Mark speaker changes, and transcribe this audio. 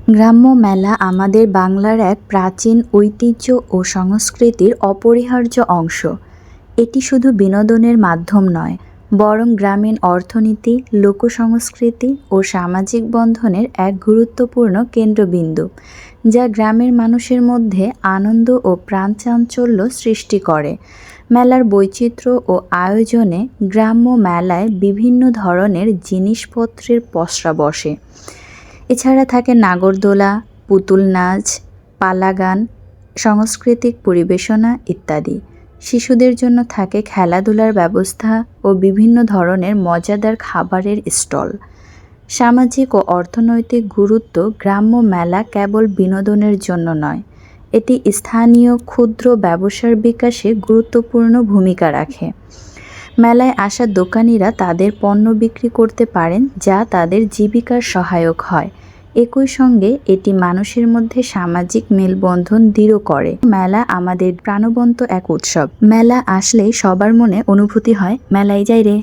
Speaker 1: গ্রাম্য মেলা আমাদের বাংলার এক প্রাচীন ঐতিহ্য ও সংস্কৃতির অপরিহার্য অংশ। এটি শুধু বিনোদনের মাধ্যম নয়, বরং গ্রামীণ অর্থনীতি, লোকসংস্কৃতি ও সামাজিক বন্ধনের এক গুরুত্বপূর্ণ কেন্দ্রবিন্দু, যা গ্রামের মানুষের মধ্যে আনন্দ ও প্রাণচাঞ্চল্য সৃষ্টি করে। মেলার বৈচিত্র্য ও আয়োজনে গ্রাম্য মেলায় বিভিন্ন ধরনের জিনিসপত্রের পসরা বসে। এছাড়া থাকে নাগরদোলা, পুতুল নাচ, পালা গান, সাংস্কৃতিক পরিবেশনা ইত্যাদি। শিশুদের জন্য থাকে খেলাধুলার ব্যবস্থা ও বিভিন্ন ধরনের মজাদার খাবারের স্টল। সামাজিক ও অর্থনৈতিক গুরুত্ব গ্রাম্য মেলা কেবল বিনোদনের জন্য নয়, এটি স্থানীয় ক্ষুদ্র ব্যবসার বিকাশে গুরুত্বপূর্ণ ভূমিকা রাখে। মেলায় আসা দোকানিরা তাদের পণ্য বিক্রি করতে পারেন, যা তাদের জীবিকার সহায়ক হয়। একই সঙ্গে এটি মানুষের মধ্যে সামাজিক মেলবন্ধন দৃঢ় করে। মেলা আমাদের প্রাণবন্ত এক উৎসব। মেলা আসলেই সবার মনে অনুভূতি হয়, মেলায় যাই রে।